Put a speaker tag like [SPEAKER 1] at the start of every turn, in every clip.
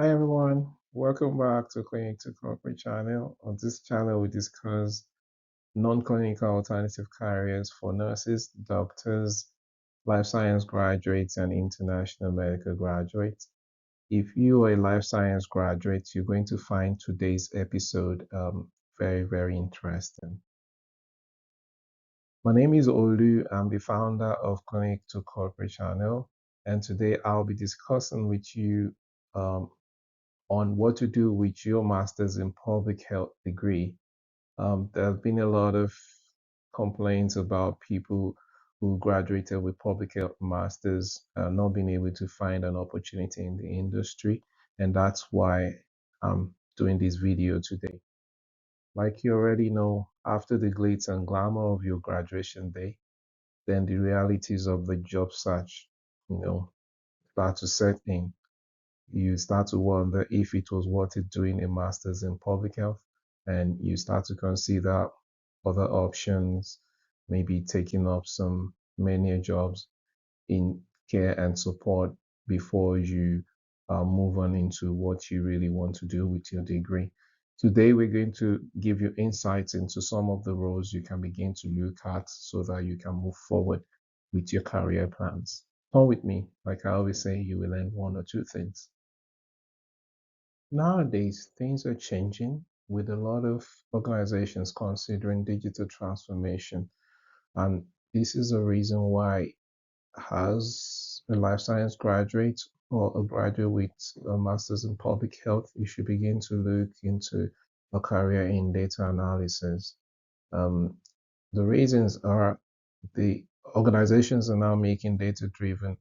[SPEAKER 1] Hi everyone, welcome back to Clinic to Corporate channel. On this channel, we discuss non-clinical alternative careers for nurses, doctors, life science graduates, and international medical graduates. If you are a life science graduate, you're going to find today's episode very, very interesting. My name is Olu. I'm the founder of Clinic to Corporate channel, and today I'll be discussing with you um, on what to do with your master's in public health degree. There have been a lot of complaints about people who graduated with public health masters not being able to find an opportunity in the industry, and that's why I'm doing this video today. Like you already know, after the glitz and glamour of your graduation day, then the realities of the job search, start to set in. You start to wonder if it was worth it doing a master's in public health, and you start to consider other options, maybe taking up some menial jobs in care and support before you move on into what you really want to do with your degree. Today, we're going to give you insights into some of the roles you can begin to look at so that you can move forward with your career plans. Come with me. Like I always say, you will learn one or two things. Nowadays, things are changing with a lot of organizations considering digital transformation. And this is a reason why, as a life science graduate or a graduate with a master's in public health, you should begin to look into a career in data analysis. Um, the reasons are the organizations are now making data driven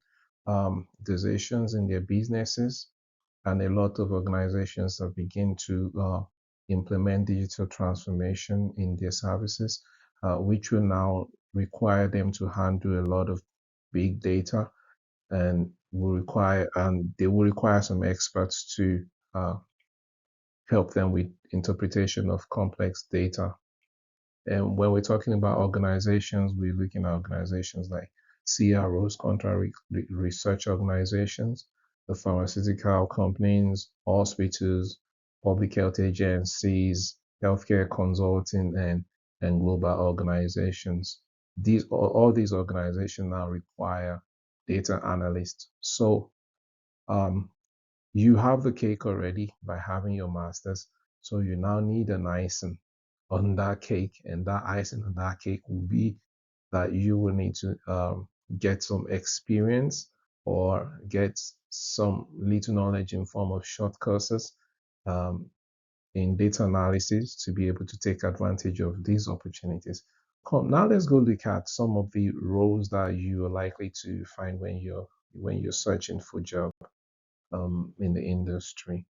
[SPEAKER 1] decisions in their businesses, and a lot of organizations have begun to implement digital transformation in their services, which will now require them to handle a lot of big data and they will require some experts to uh, help them with interpretation of complex data. And when we're talking about organizations, we're looking at organizations like CROs, contract research organizations, the pharmaceutical companies, hospitals, public health agencies, healthcare consulting, and global organizations. All these organizations now require data analysts. So um, you have the cake already by having your master's. So you now need an icing on that cake, and that icing on that cake will be that you will need to get some experience or get some little knowledge in form of short courses um, in data analysis to be able to take advantage of these opportunities. Come, now let's go look at some of the roles that you are likely to find when you're searching for job in the industry.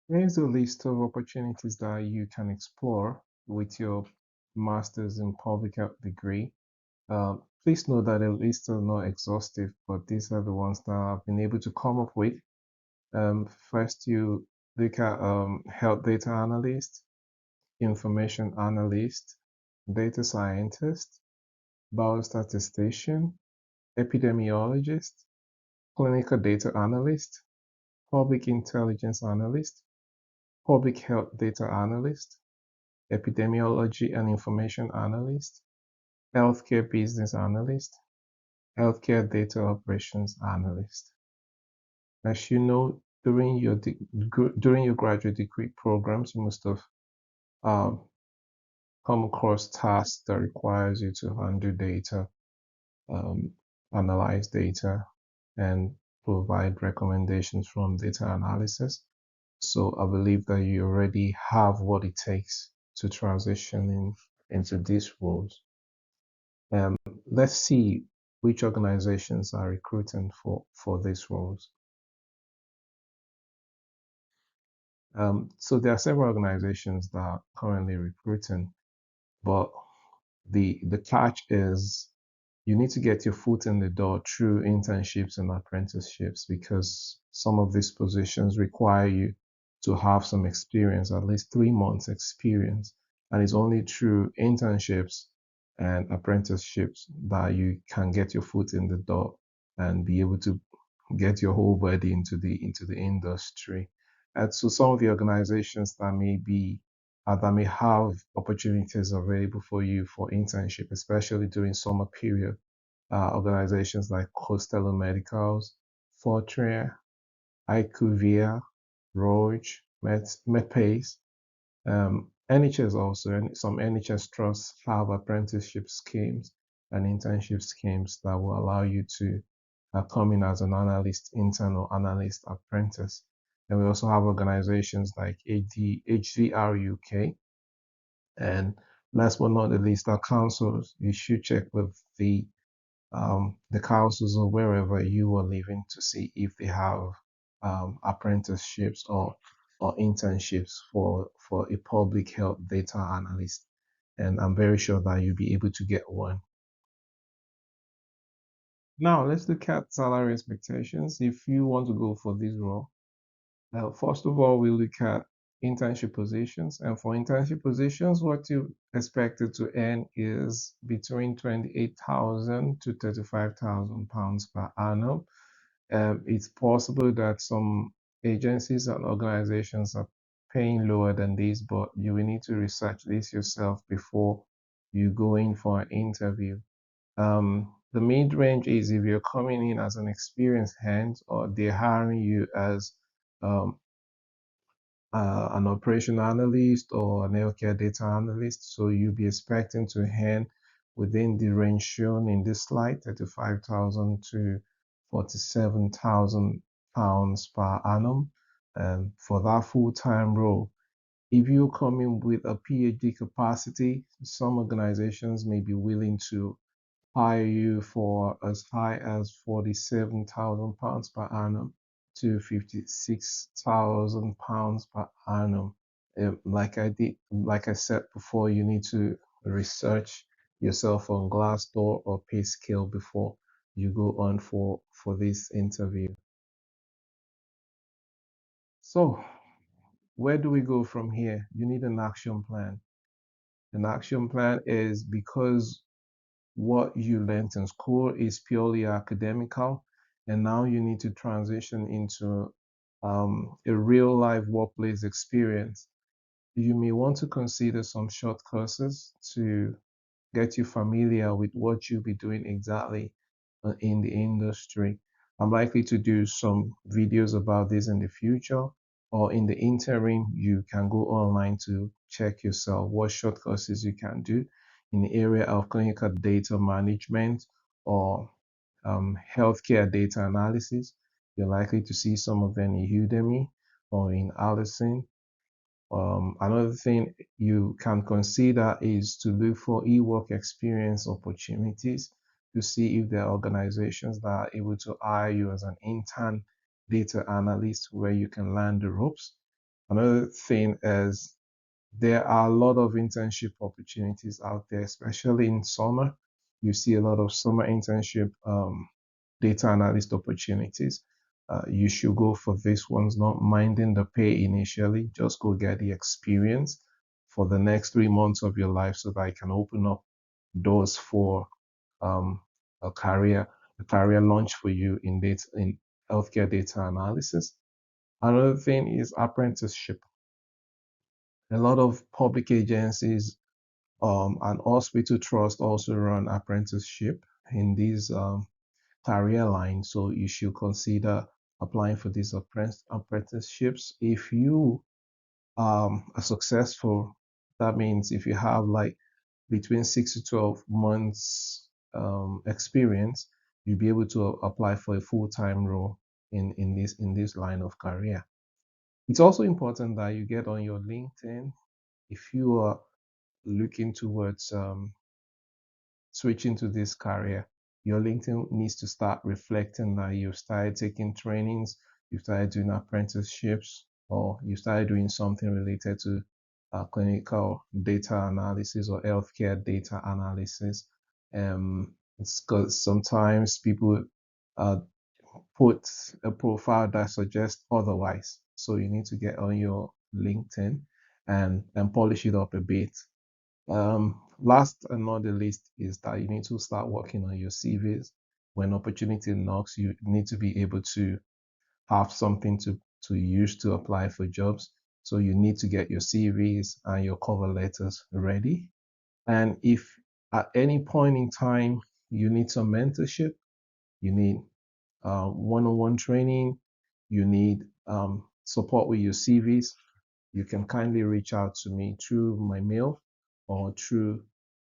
[SPEAKER 1] Here's a list of opportunities that you can explore with your master's in public health degree. Please note that the list are not exhaustive, but these are the ones that I've been able to come up with. First, you look at health data analyst, information analyst, data scientist, biostatistician, epidemiologist, clinical data analyst, public intelligence analyst, public health data analyst, epidemiology and information analyst, healthcare business analyst, healthcare data operations analyst. As you know, during your graduate degree programs, you must have um, come across tasks that requires you to handle data, um, analyze data, and provide recommendations from data analysis. So I believe that you already have what it takes to transition into these roles. Um, let's see which organizations are recruiting for these roles. So there are several organizations that are currently recruiting, but the catch is you need to get your foot in the door through internships and apprenticeships because some of these positions require you to have some experience, at least 3 months experience. And it's only through internships and apprenticeships that you can get your foot in the door and be able to get your whole body into the industry. And so some of the organizations that may have opportunities available for you for internship, especially during summer period, organizations like Costello Medicals, Fortrea, IQVIA, Roche, MedPace, NHS also, and some NHS trusts have apprenticeship schemes and internship schemes that will allow you to come in as an analyst intern or analyst apprentice. And we also have organizations like HDR UK, and last but not the least, our councils. You should check with the councils or wherever you are living to see if they have apprenticeships or internships for a public health data analyst. And I'm very sure that you'll be able to get one. Now, let's look at salary expectations. If you want to go for this role, first of all, we look at internship positions. And for internship positions, what you expected to earn is between 28,000 to 35,000 pounds per annum. It's possible that some agencies and organizations are paying lower than this, but you will need to research this yourself before you go in for an interview. The mid-range is if you're coming in as an experienced hand or they're hiring you as um, an operation analyst or an healthcare data analyst. So you'll be expecting to earn within the range shown in this slide, 35,000 to 47,000 pounds per annum. And for that full-time role, if you come in with a PhD capacity, some organizations may be willing to hire you for as high as 47,000 pounds per annum to 56,000 pounds per annum. Like I said before, you need to research yourself on Glassdoor or PayScale before you go on for this interview. So, where do we go from here? You need an action plan. An action plan is because what you learned in school is purely academical, and now you need to transition into a real life workplace experience. You may want to consider some short courses to get you familiar with what you'll be doing exactly in the industry. I'm likely to do some videos about this in the future, or in the interim, you can go online to check yourself what short courses you can do in the area of clinical data management or healthcare data analysis. You're likely to see some of them in Udemy or in Allison. Another thing you can consider is to look for e-work experience opportunities to see if there are organizations that are able to hire you as an intern data analyst where you can learn the ropes. Another thing is there are a lot of internship opportunities out there, especially in summer. You see a lot of summer internship data analyst opportunities. You should go for this ones, not minding the pay initially. Just go get the experience for the next 3 months of your life so that I can open up doors for um, a career launch for you in healthcare data analysis. Another thing is apprenticeship. A lot of public agencies and hospital trust also run apprenticeship in these career line. So you should consider applying for these apprenticeships. If you are successful, that means if you have like between 6 to 12 months experience, you'll be able to apply for a full-time role in this line of career. It's also important that you get on your LinkedIn if you are looking towards switching to this career. Your LinkedIn needs to start reflecting that you've started taking trainings, you've started doing apprenticeships, or you started doing something related to clinical data analysis or healthcare data analysis. It's because sometimes people uh, put a profile that suggests otherwise. So you need to get on your LinkedIn and polish it up a bit. Last and not the least is that you need to start working on your CVs. when opportunity knocks, you need to be able to have something to use to apply for jobs. So you need to get your CVs and your cover letters ready. And if at any point in time you need some mentorship, you need one-on-one training, you need support with your CVs, you can kindly reach out to me through my mail or through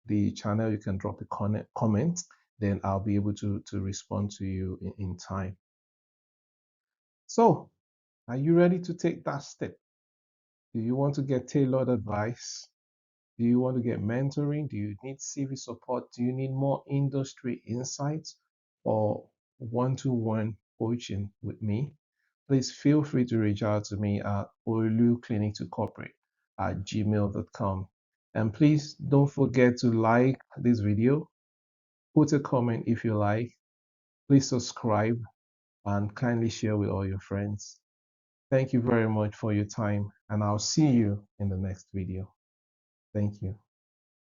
[SPEAKER 1] the channel. You can drop a comment, then I'll be able to respond to you in time. So, are you ready to take that step? Do you want to get tailored advice? Do you want to get mentoring? Do you need CV support? Do you need more industry insights or one-to-one coaching with me? Please feel free to reach out to me at oluclinictocorporate@gmail.com. And please don't forget to like this video, put a comment if you like, please subscribe and kindly share with all your friends. Thank you very much for your time, and I'll see you in the next video. Thank you.